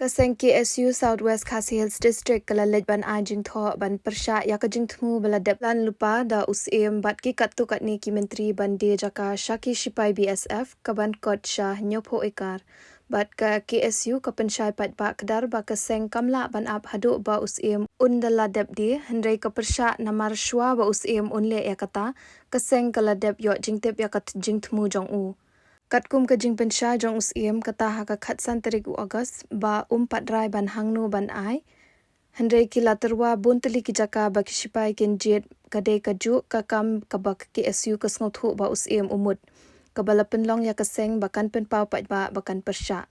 Kaseng KSU Southwest Khasi Hills District kalalej ban ajing tho ban persya ya kajing thmu baladep lan lupa da usim bat ki kattu katni ki menteri bande jaka Shaki Shipai BSF kaban kot Shah nyopo ekar bat ka KSU ka pensyai pat ba kedar ba kaseng kamla ban ap hadu ba usim undaladep di hendrai ka persya namar shwa ba usim unle ya kata kaseng kaladep yo jingtep ya kat jing thmu jong u Katkum kajing pensya jong usim kata haka khatsan tarik August ba patrai ban hangnu ban ai. Hendrai kila terwa bunteli ki jaka ba kishipai kenjit kadai kaju kakam kabak KSU kasngothu ba usim umut. Kabala penlong ya kaseng bakan penpau pat ba bakan persya.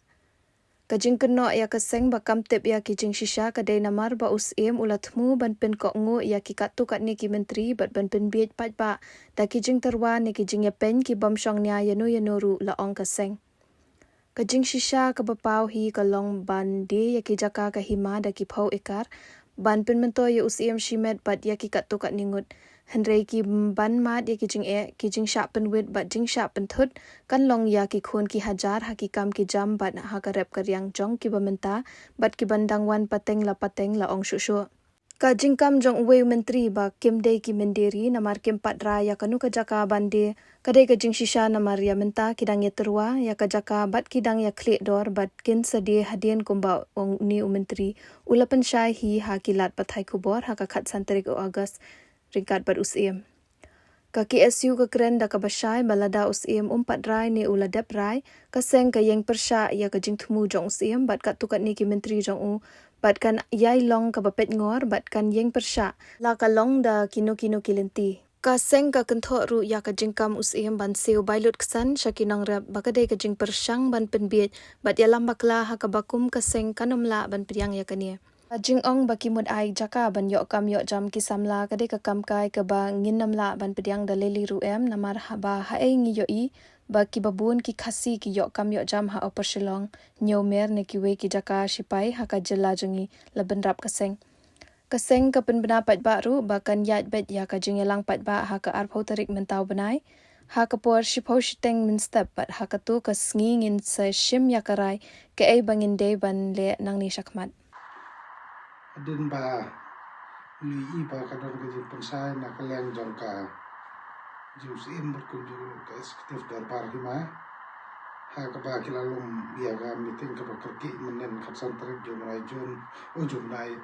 Kajing keno ya kaseng bakam tip ya kijing shisha kadai namar ba usim ulatmu ban pen kokngu ya ki katu katni ki menteri bat ban pen biet pat ba da kijing terwa ni kijing ya pen ki bamshong nya yanu ru la ong kaseng. Kajing shisha ka bapau hi kalong ban de ya ki jaka ka hima da ki phau ekar ban pen mento ya usim shimet bat ya ki katu katni ngut. Hendrai ki ban mat ya kijing sha pen wit bat jing sha pen thut kan long ya ki khun ki hajar hakikam ki jam bat ha ka rep karyang jong ki bamenta bat ki bandang wan pateng la ong shushu ka jingkam jong we menteri ba kim dei ki menderi namar kim patra ya kanu ka jaka bande kadai ka jing shisha namar ya menta kidang ya terwa ya ka jaka bat kidang ya klik dor bat kin sadi hadien kumba ong ni menteri ulapan syai hi hakilat pathai kubor ha ka khat santarik August ringkat bat usim. Ka KSU ka keren da ka basyai balada usim patrai ni uladep rai kaseng ka yang persya ya ka jing thmu jong usim bat kat tukat ni ki menteri jong u bat kan yai long ka bapet ngor bat kan yang persya la ka long da kino kilenti. Kaseng ka kentho ru ya ka jingkam usim ban siu bailut ksan syakinang rep bakadai ka jing persyang ban penbiet bat ya lambakla ha ka bakum kaseng kanomla ban priang ya kania. Jing ong baki mud ai jaka ban yok kam yok jam ki samla kadai ka kam kai ka ba ngin namla ban pediang da leli ru em namar ba hae ngi yo i baki babun ki khasi ki yok kam yok jam ha opershilong nyomer ne ki we ki jaka shipai ha ka jela jungi laban rap kaseng ka penbena pat ba ru bakan yat bet ya ka jing elang pat ba ha ka arpau tarik mentau benai ha ka por shipau shiteng min step pat ha ka tu ka sngi ngin sa shim ya karai ke ai bangin de ban le nang ni shakmat Din ba lui ba kadang ke pensai nak kaleng jong ka jus im berkunjung ke eksekutif darbar hima ha ka ba kilalum dia ga meeting ka bakerki menen khatsan tarik jong rai jun ujung nai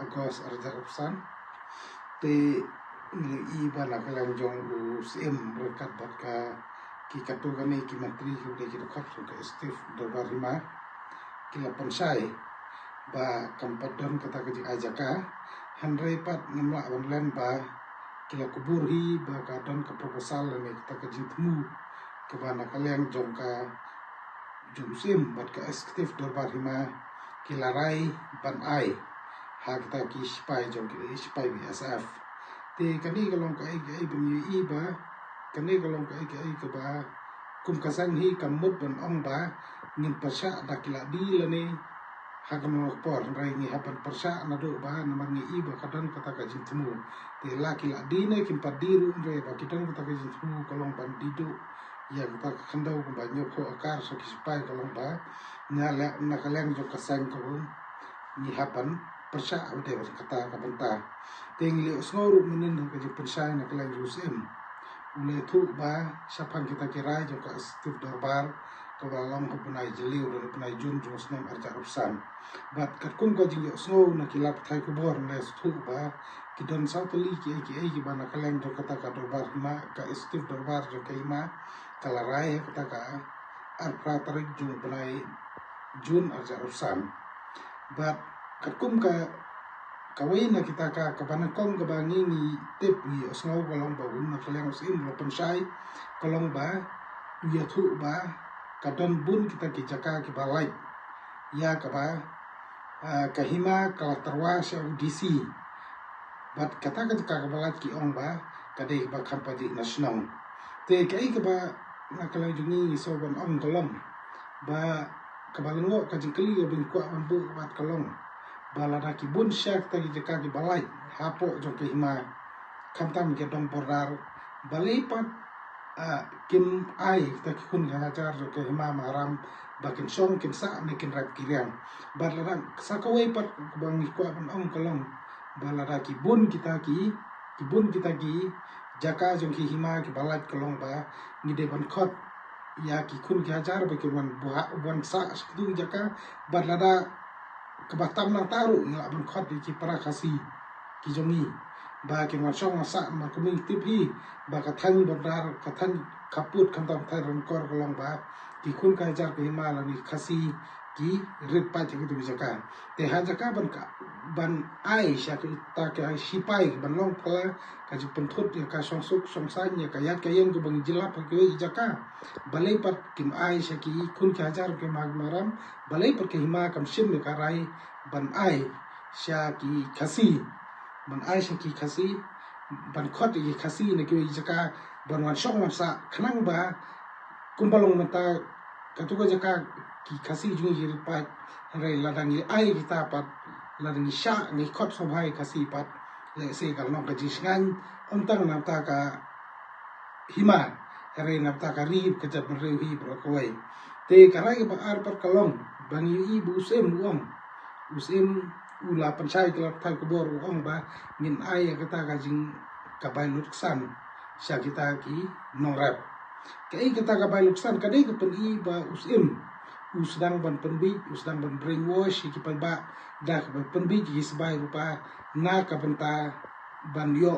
agos arja upsan te lui ba nak kaleng jong us im berkat bat ka ki katu kami ki menteri ki de khap ke eksekutif darbar hima kila pensai ba kampadon kata kaji ajaka handrai pat ngamla online ba kila kubur hi ba kadon ka proposal ne kata kaji temu ke bana kaleng jong ka jumsim bat ka eksekutif dorbar hima kila rai ban ai ha kata ki spai jong ki spai BSF te kani kalong ka ai bunyi i ba kani kalong ka ai ke ba kum kasang hi kamut ban ong ba ngin pasha da kila di lane hakan por rai ni hapan persya na do ba na mangi iba kadang kata ka jintmu te la kila dine kim padiru rai ba kitang kata ka jintmu kolong ban didu ya kata khandau ko ba nyok ko akar so kispai kolong ba nyala na kaleng jo kasang ko ni hapan persya ade ba kata ka banta te ngili osnoru menen ka ji persya na kaleng jusim ule thu ba sapan kita kira jo ka stuf darbar kawalang punai jeliu dan punai jun jos nem arja upsan bat katkum ka jing snow na kilap thai ku bor na thu ba kidon sautali ki bana kaleng do kata ka dorbar ma ka istif dorbar jo kaima kala rai kata ka arpra tarik jun punai jun arja upsan bat katkum ka kawai na kita ka kabana kong ka bangi ni tip ni snow kolong ba un na kaleng usim lo pensai kolong ba ya thu ba kadon bun kita ki jaka ki balai ya kaba kahima kala terwa sa UDC bat kata ka balai ki ong ba kadai ba kampadi nasional te kai ka ba nakala jungi so ban ong kolong ba kabalengo ka jingkeli yo bin kwa ambu bat kolong balada ki bun syak ta ki jaka ki balai hapo jong kahima kamtam ke dong porar balai pat kim ai ta kun ga jar jo ke hima maram bakin song kin sa ni kin rap kirian balada sakawai pat bang ko ban ong kolong balada ki bun kita ki jaka jong ki hima ki balat kolong ba ni de ban khot ya ki kun ga jar ba ki ban sa tu jaka balada kebatam nang taru ngak ban khot ki para kasi ki jongi ba ki wan song sa ma kumi tipi ba ka than bodar ka than kaput kan tam thai ron kor kolong ba ki kun ka jar ki hima la ni khasi ki rit pa ti tu jaka te ha jaka ban ai sha ki ta ka sipai ban long pala ka ji penthut ya ka song suk song san ya ka yat ka yen ko bang jilap ka ki jaka balai pat kim ai sha ki kun ka jar ke mag maram balai pat ke hima kam sim ne ka rai ban ai sha ki khasi ban ai sha ki khasi ban khot ki khasi ne ki jaka ban wan song wan sa khnang ba kumbalong mata katuka jaka ki khasi jungi jiri pat rai ladangi ai kita pat ladangi sha ngi khot so bhai khasi pat le se kal nong ka jisngan ontang nam ta ka hima rai nam ta ka ri ka jab re hi bro koi te karai ba ar par kalong bangi i bu sem uong usem ula panchai kelap thai ko bor uong ba min ai ka ta ka jing ka bai luksan sha kita ki nong rap kai kita ka bai luksan kadai ka pen i ba usem usdang ban penbi usdang ban brainwash ki pa ba da ka ban penbi ki sebai rupa na ka benta ban yo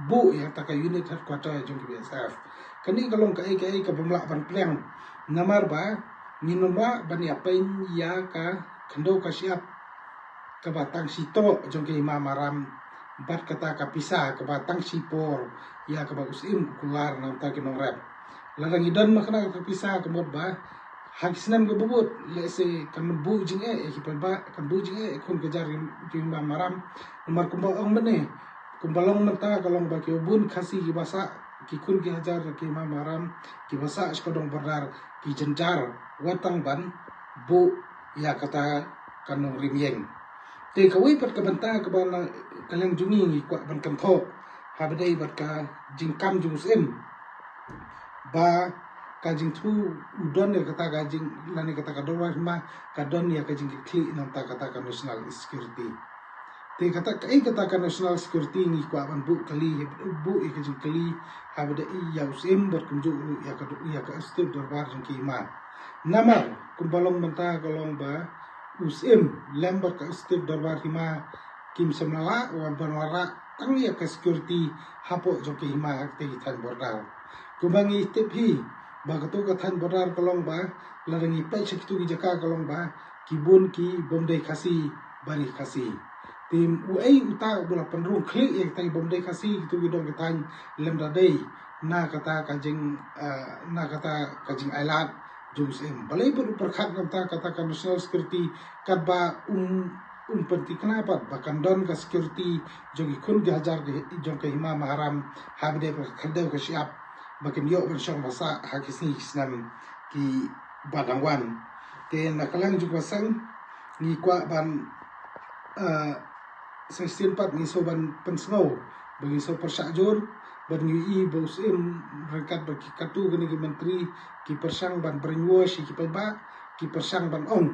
bu ya ta ka unit headquarter jong ki BSF kani kalong kai ka bamla ban pleng namar ba minumba ban ya pen ya ka khando ka siap ka batang sito jong ki maram bat kata ka pisa ka batang sipor ya ka ba usim kular nam ta ki nong rap larang idan makna ka pisa ka mod ba hagisnan go bubut le se kan bu jing ki pa kan bu jing kun ke jar jing maram nomor kumba ong mene kumbalong mata kalong ba ki bun khasi ki basa ki kun ki hajar ki maram ki basa skodong bardar ki jenjar watang ban bu ya kata kanong rimyeng te kawai pat ka banta ka ba kaleng jungi ni kwa ban kan tho ha badai bat ka jingkam jung sem ba ka jing thu udon ne kata ka jing lani kata ka dorwa ma ka don ya ka jing kli nam ta kata ka national security te kata ka national security ni kwa ban bu kali bu e ka jing kali ha badai ya usem bat kum ju ya ka step dorbar jing ki ma namar kum balong manta kalong ba usem lembar ka step dorbar hima kim semala wan banwara tang ya ka security hapo jong ki hima te than bordar kubangi step hi ba ka to ka than bordar kalong ba larangi pai sektu ki jaka kalong ba kibun ki bomdai khasi bari khasi tim uai uta bula panrung khli ek tai bomdai khasi tu ki dong ka than lemda dei na kata ka jing ailat jung sem balai per perkhat kata ka national security kat ba penting kenapa bahkan don ka security jogi kun ga hajar jong ka hima maharam habde ka khade ka siap bakin yo ben shong basa hakisni islam ki badangwan te nakalang juga sang ni kwa ban sestin pat ni so ban pensno bagi so persajur ban ui bosim rangkat bagi katu gani ki menteri ki persang ban brainwash ki pa ki persang ban ong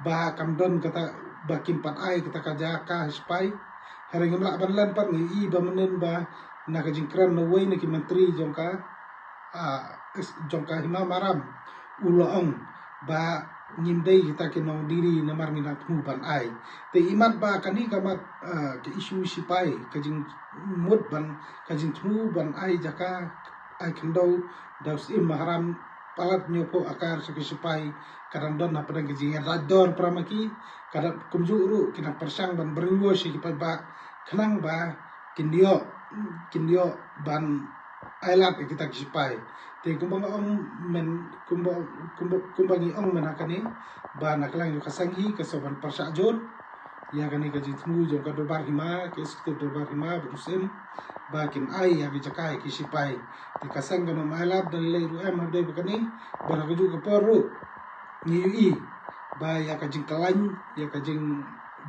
ba kamdon kata bakin pat ai kata kaja ka spai haring mla ban lan pat ni i ba menen ba na ka jingkran no wei ni ki menteri jongka hima maram uloong ba nyimdei kita ki no diri namar mina thu ban ai te imat ba kani kamat ke isu sipai ka jing mut ban ka jing thu ban ai jaka ai kendo daus im maharam palat nyopo akar sipai kadang don na padang kijing rador pramaki kadang kumjuru kina persang ban beringo si kipai ba kenang ba kindio ban ailat kita kisipai te kumbang ong men kumbangi ong men akani ba naklang yo kasanghi kasoban persajur ya kani ka jitmu jo ka dobar hima ke skte dobar hima brusim ba kin ai ya bijakai kisipai te kasang no ailat dal le ru em de bakani bara ka ju ka poru ni ui ba ya ka jing kalan ya ka jing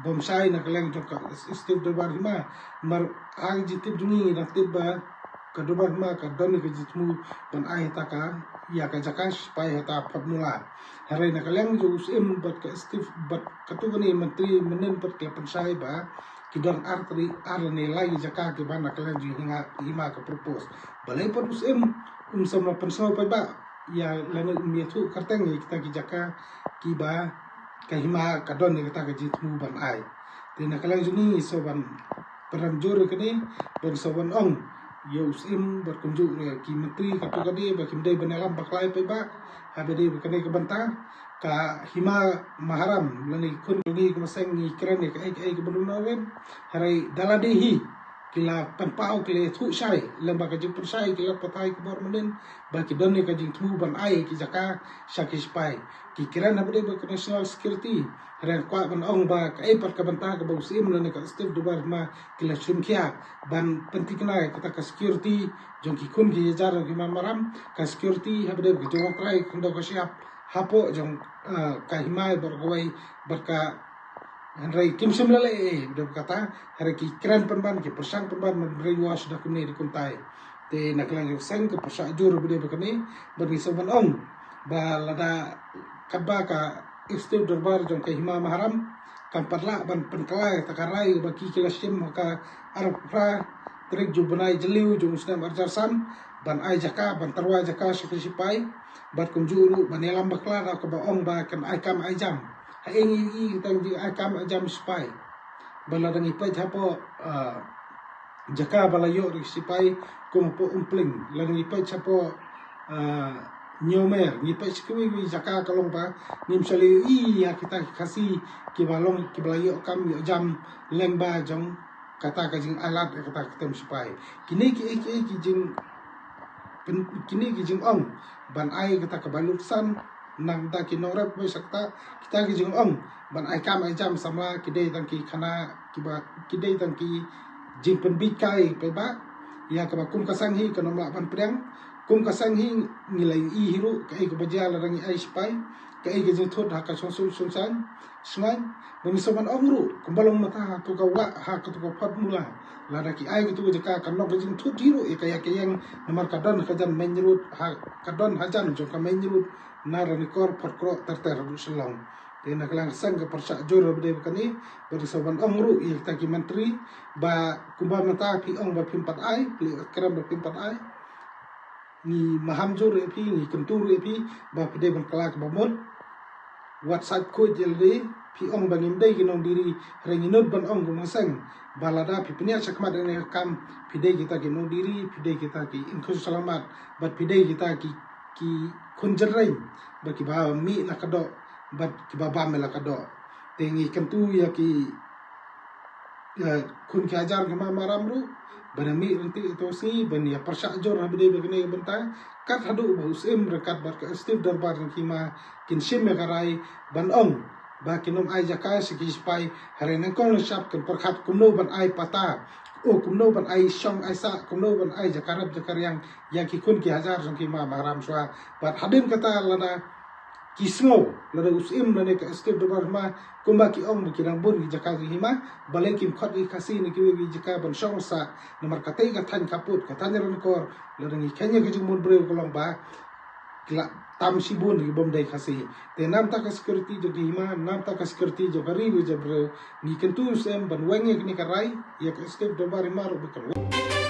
bomsai na kaleng jo ka step dobar hima mar ang jitip dungi na tip ba kadubar ma kadon ke jitmu ban ai taka ya ka jakash pai hata phamula harai na kaleng jo usim bat ka Steve bat katugani menteri menen bat ke pensai ba kidon artri arne lai jaka ke ban kaleng jo hima ka propose balai pat usim sama pensau pai ba ya lana mietu karteng kita ki jaka ki ba ka hima kadon ke ta ka jitmu ban ai te na kaleng jo ni so ban peram jor ke ni ban so ban ong Yusim berkunjung ki menteri katu kadi bagi mendai benalam baklai pe ba habedi bekane ke bantang ka hima maharam lani kun lagi ke maseng ni keren ke ai ke benunawen harai daladehi kila panpau kile thu sai lamba ka jing sai kila patai ke bor menen bagi doni ka jing thu ban ai ki jaka shaki spai ki keren habedi ke national security ren kwa ban ong ba ka ai par ka bantang ka bausim lani ka Steve Dubar ma kila shimkia ban pentikna kata ka security jong ki kun ki jar ki maram ka security habde ki jong krai kundo ka siap hapo jong ka himai bergoi berka Henry Kim Sim lele de kata hari ki keren penban ki persang penban memberi was dah kuni di kuntai te naklang jong seng ke persa jur bede bekani bagi soban ong ba lada kaba ka Steve Durbar jong ka hima maharam kan parla ban penkalai takarai bagi kila sim ka arab pra trik jubnai jeliu jung snam arjar sam ban ai jaka ban tarwa jaka sipai bat kunjuru ban elam bakla ka ba ong ba kan ai kam ai jam haing i tang ji ai kam ai jam sipai bala dang ipai hapo jaka bala yo ri sipai kum po umpling lang ipai hapo nyomer ni pa sikwi wi jaka kalong pa nim sali i ya kita kasi ki balong ki balayo kam yo jam leng ba jong kata ka jing alat kata ketem sipai kini ki jing kini ki jing ong ban ai kata ka balut san nang da ki norap we sakta kita ki jing ong ban ai kam ai jam sama ki dei tang ki khana ki dei tang ki jing pen bi kai pe ba ya ka kum ka sang hi ka nom la ban prang kum ka sang hi ngilai i hiru ka ai ka bajal rangi ai sipai ka ai ka jing thot ha ka song san sngai bani soban ongru kumbalong mata ha tu ka wa ha ka tu ka phat mula lada ki ai tu jaka kan no jing thut hiru e kaya yang nomor kadon ka jan menjrut ha kadon hajan jo ka menjrut narani kor phatkro ter du selong te na klang sang ka persa jor bede kani bani soban ongru i ta ki menteri ba kumba mata pi ong ba pimpat ai pli kram ba pimpat ai ni mahamjur e pi ni kentur e pi ba pede ban kelak ba mon WhatsApp ko jelde pi ong bangim dai ginong diri renginut ban ong gumasang balada pi penia sakmat ene kam pide kita ginong diri pide kita ki inkus selamat bat pide kita ki kunjerai baki ba mi nakado bat ki baba melakado tengi kentu ya ki kun ki ajar ke maramru banami renti itu si bani persa jor habide begini bentai kat hadu usim rekat bar ke Steve Durbar kima kin sim karai ban ong ba kinom ai jaka siki spai harene kong shap kan perkhat kumno ban ai pata o kumno ban ai shong ai sa kumno ban ai jakarab jakar yang ki kun ki hajar song kima maram swa bat hadin kata lada kismo lada usim lada ke Steve Durbar ma kumba ki ong ki rang bun ki jaka ki hima baleng kim khot ki khasi ni ki jaka ban shong sa nomor katai ka than kaput ka than ron kor lada ni kenya ki jumun breu kolong ba kila tam sibun ki bom dai khasi te nam ta ka security jo ki hima nam ta ka security jo kari wi jabreu ni kentu sem ban wenge ni karai ya ka Steve Durbar ma ro